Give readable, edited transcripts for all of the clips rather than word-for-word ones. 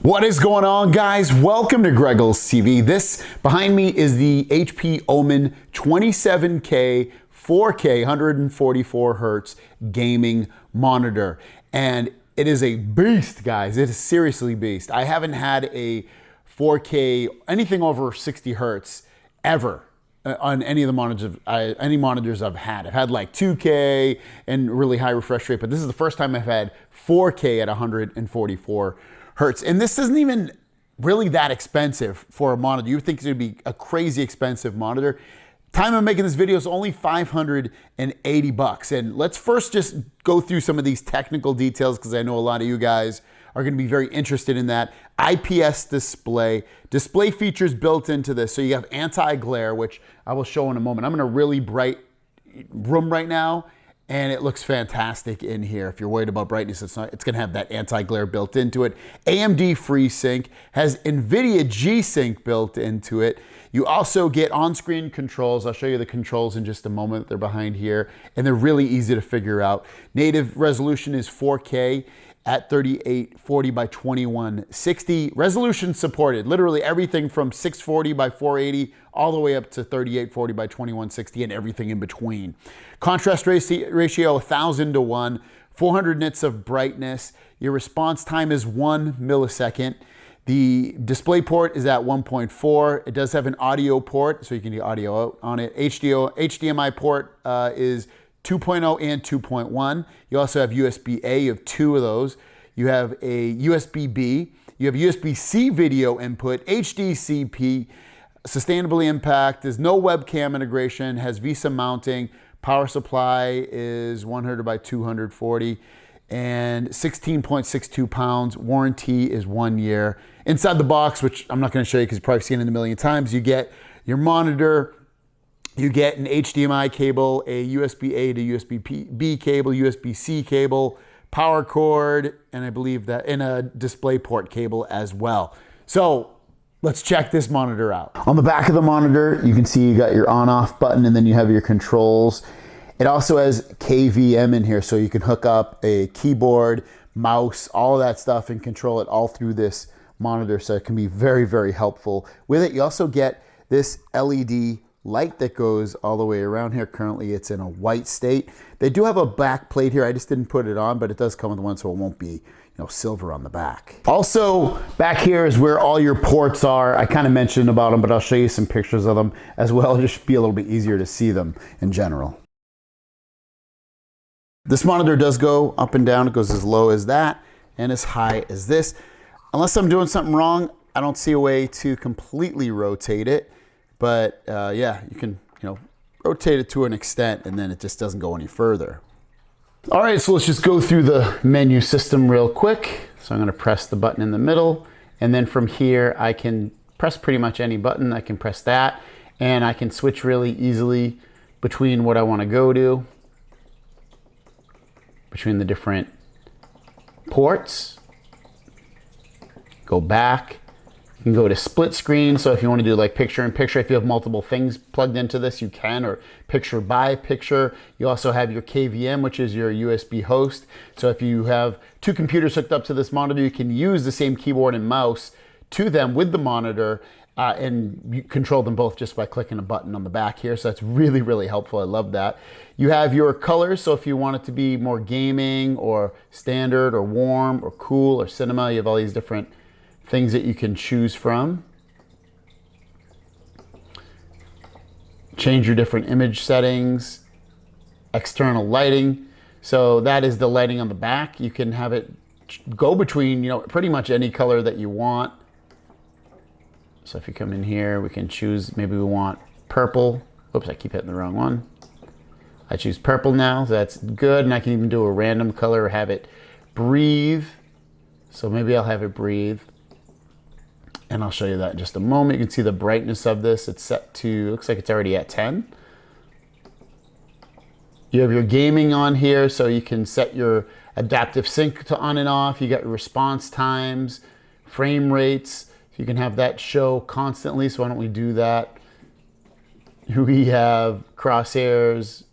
What is going on, guys? Welcome to Greggles TV. This behind me is the HP Omen 27K 4K 144 hertz gaming monitor, and it is a beast, guys. It is seriously beast. I haven't had a 4K anything over 60 hertz ever on any of the monitors I've had. I've had like 2K and really high refresh rate, but this is the first time I've had 4K at 144 hertz. And this isn't even really that expensive for a monitor. You would think it would be a crazy expensive monitor. Time I'm making this video is only 580 bucks. And let's first just go through some of these technical details because I know a lot of you guys are going to be very interested in that. IPS display features built into this. So you have anti-glare, which I will show in a moment. I'm in a really bright room right now, and it looks fantastic in here. If you're worried about brightness, it's gonna have that anti-glare built into it. AMD FreeSync has NVIDIA G-Sync built into it. You also get on-screen controls. I'll show you the controls in just a moment. They're behind here, and they're really easy to figure out. Native resolution is 4K at 3840 by 2160. Resolution supported, literally everything from 640 by 480 all the way up to 3840 by 2160 and everything in between. Contrast ratio 1000 to 1, 400 nits of brightness. Your response time is 1 millisecond. The display port is at 1.4. It does have an audio port, so you can get audio out on it. HDMI port is 2.0 and 2.1. You also have USB-A, you have two of those. You have a USB-B, you have USB-C video input, HDCP, sustainably impact, there's no webcam integration, has VESA mounting, power supply is 100 by 240, and 16.62 pounds. Warranty is 1 year. Inside the box, which I'm not gonna show you because you've probably seen it a million times, you get your monitor, you get an HDMI cable, a USB-A to USB-B cable, USB-C cable, power cord, and I believe that in a display port cable as well. So let's check this monitor out. On the back of the monitor, you can see you got your on-off button and then you have your controls. It also has KVM in here, so you can hook up a keyboard, mouse, all of that stuff and control it all through this monitor. So it can be very, very helpful. With it, you also get this LED light that goes all the way around here. Currently it's in a white state. They do have a back plate here. I just didn't put it on, but it does come with one, so it won't be silver on the back. Also back here is where all your ports are. I kind of mentioned about them, but I'll show you some pictures of them as well. It'll just be a little bit easier to see them in general. This monitor does go up and down. It goes as low as that and as high as this. Unless I'm doing something wrong, I don't see a way to completely rotate it. But yeah, you can rotate it to an extent and then it just doesn't go any further. All right, so let's just go through the menu system real quick. So I'm gonna press the button in the middle, and then from here I can press pretty much any button. I can press that, and I can switch really easily between what I wanna go to, between the different ports, go back. You can go to split screen, so if you want to do like picture in picture, if you have multiple things plugged into this, you can, or picture by picture. You also have your KVM, which is your USB host. So if you have two computers hooked up to this monitor, you can use the same keyboard and mouse to them with the monitor, and you control them both just by clicking a button on the back here. So that's really, really helpful. I love that. You have your colors, so if you want it to be more gaming or standard or warm or cool or cinema, you have all these different things that you can choose from. Change your different image settings, external lighting. So that is the lighting on the back. You can have it go between, pretty much any color that you want. So if you come in here, we can choose, maybe we want purple. Oops, I keep hitting the wrong one. I choose purple now, so that's good. And I can even do a random color or have it breathe. So maybe I'll have it breathe. And I'll show you that in just a moment. You can see the brightness of this. It's set to, looks like it's already at 10. You have your gaming on here, so you can set your adaptive sync to on and off. You got response times, frame rates. You can have that show constantly, so why don't we do that? We have crosshairs.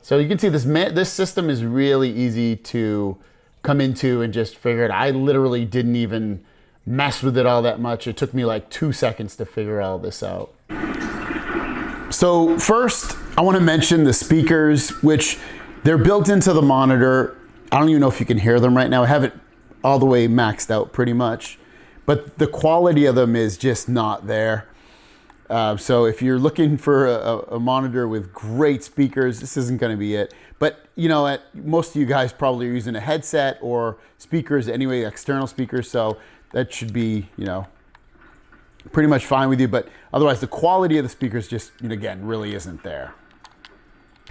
So you can see this system is really easy to come into and just figure it out. I literally didn't even mess with it all that much. It took me like 2 seconds to figure all this out. So first, I want to mention the speakers, which they're built into the monitor. I don't even know if you can hear them right now. I have it all the way maxed out pretty much, but the quality of them is just not there. So if you're looking for a monitor with great speakers, this isn't going to be it. But you know, most of you guys probably are using a headset or speakers anyway, external speakers. So that should be, you know, pretty much fine with you. But otherwise, the quality of the speakers just, you know, again, really isn't there.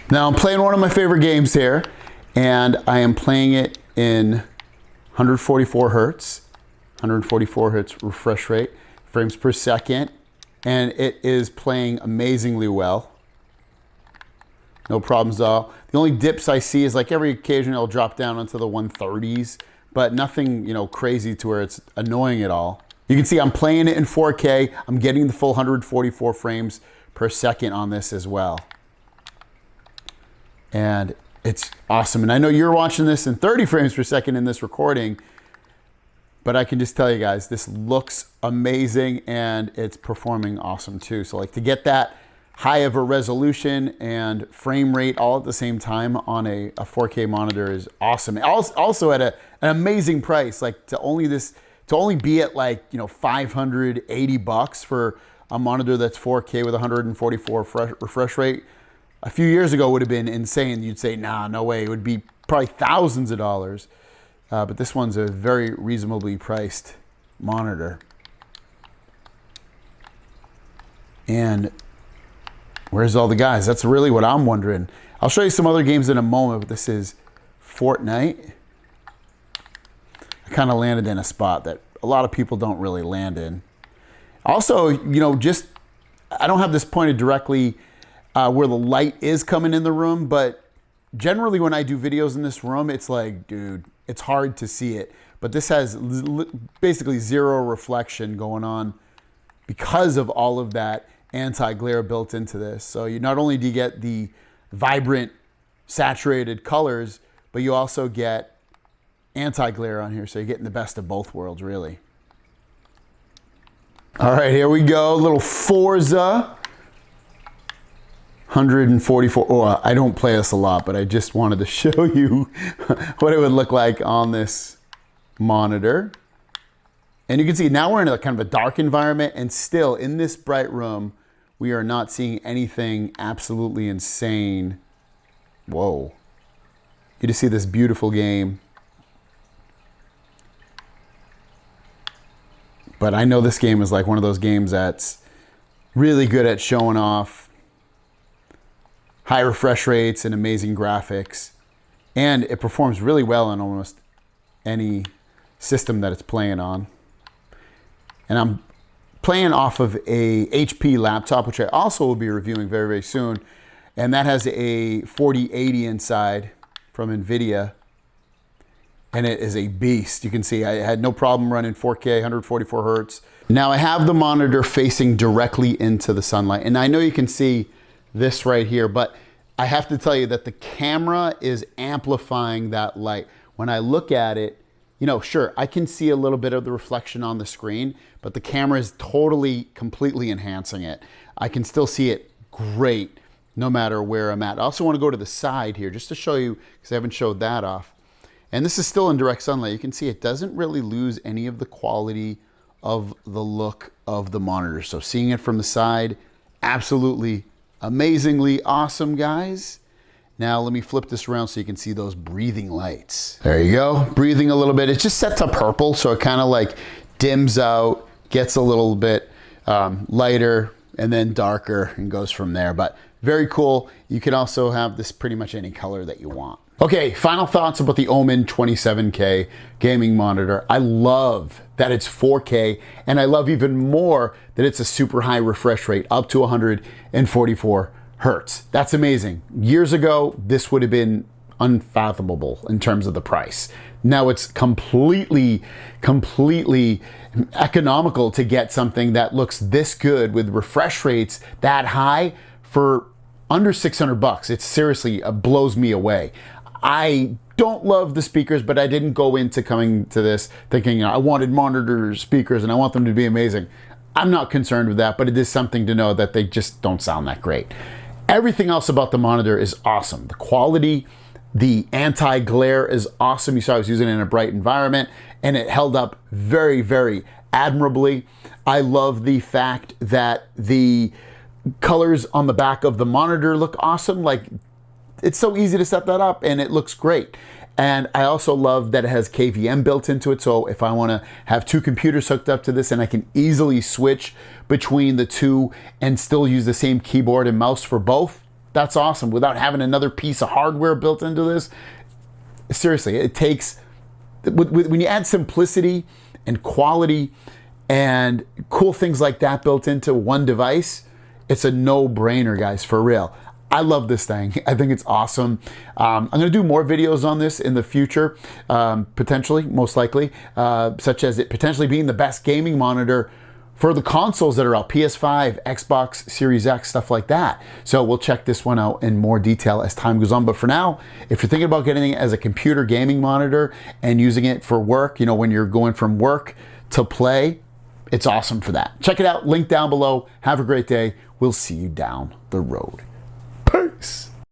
Now I'm playing one of my favorite games here, and I am playing it in 144 hertz, 144 hertz refresh rate, frames per second, and it is playing amazingly well. No problems at all. The only dips I see is like every occasion it'll drop down into the 130s, but nothing, you know, crazy to where it's annoying at all. You can see I'm playing it in 4K. I'm getting the full 144 frames per second on this as well. And it's awesome. And I know you're watching this in 30 frames per second in this recording, but I can just tell you guys, this looks amazing and it's performing awesome too. So like to get that high of a resolution and frame rate all at the same time on a 4K monitor is awesome. Also at an amazing price, like to only be at like, you know, $580 for a monitor that's 4K with 144 refresh rate. A few years ago would have been insane. You'd say, nah, no way. It would be probably thousands of dollars. But this one's a very reasonably priced monitor. And where's all the guys? That's really what I'm wondering. I'll show you some other games in a moment, but this is Fortnite. I kind of landed in a spot that a lot of people don't really land in. Also, you know, just, I don't have this pointed directly where the light is coming in the room, but generally when I do videos in this room, it's like, dude, it's hard to see it. But this has basically zero reflection going on because of all of that anti-glare built into this. So you not only do you get the vibrant, saturated colors, but you also get anti-glare on here. So you're getting the best of both worlds, really. All right, here we go. A little Forza. 144. Oh, I don't play this a lot, but I just wanted to show you what it would look like on this monitor. And you can see now we're in a kind of a dark environment, and still in this bright room, we are not seeing anything absolutely insane. Whoa. You just see this beautiful game. But I know this game is like one of those games that's really good at showing off high refresh rates and amazing graphics. And it performs really well on almost any system that it's playing on. And I'm playing off of a HP laptop, which I also will be reviewing very, very soon. And that has a 4080 inside from NVIDIA. And it is a beast. You can see I had no problem running 4K, 144 hertz. Now I have the monitor facing directly into the sunlight. And I know you can see this right here, but I have to tell you that the camera is amplifying that light. When I look at it, you know, sure, I can see a little bit of the reflection on the screen, but the camera is totally, completely enhancing it. I can still see it great no matter where I'm at. I also want to go to the side here just to show you, because I haven't showed that off. And this is still in direct sunlight. You can see it doesn't really lose any of the quality of the look of the monitor. So seeing it from the side, absolutely amazingly awesome, guys. Now let me flip this around so you can see those breathing lights. There you go, breathing a little bit. It's just set to purple, so it kind of like dims out, gets a little bit lighter, and then darker, and goes from there. But very cool. You can also have this pretty much any color that you want. Okay, final thoughts about the Omen 27K gaming monitor. I love that it's 4K, and I love even more that it's a super high refresh rate, up to 144 hertz. That's amazing. Years ago, this would have been unfathomable in terms of the price. Now it's completely economical to get something that looks this good with refresh rates that high for under $600. It seriously blows me away. I don't love the speakers, but I didn't go into coming to this thinking I wanted monitor speakers and I want them to be amazing. I'm not concerned with that, but it is something to know that they just don't sound that great. Everything else about the monitor is awesome. The quality, the anti-glare is awesome. You saw I was using it in a bright environment and it held up very, very admirably. I love the fact that the colors on the back of the monitor look awesome. Like, it's so easy to set that up and it looks great. And I also love that it has KVM built into it. So if I want to have two computers hooked up to this and I can easily switch between the two and still use the same keyboard and mouse for both, that's awesome without having another piece of hardware built into this. Seriously, it takes, when you add simplicity and quality and cool things like that built into one device, it's a no-brainer, guys, for real. I love this thing. I think it's awesome. I'm going to do more videos on this in the future, potentially, most likely, such as it potentially being the best gaming monitor for the consoles that are out, PS5, Xbox Series X, stuff like that. So we'll check this one out in more detail as time goes on. But for now, if you're thinking about getting it as a computer gaming monitor and using it for work, you know, when you're going from work to play, it's awesome for that. Check it out, link down below. Have a great day. We'll see you down the road. Peace.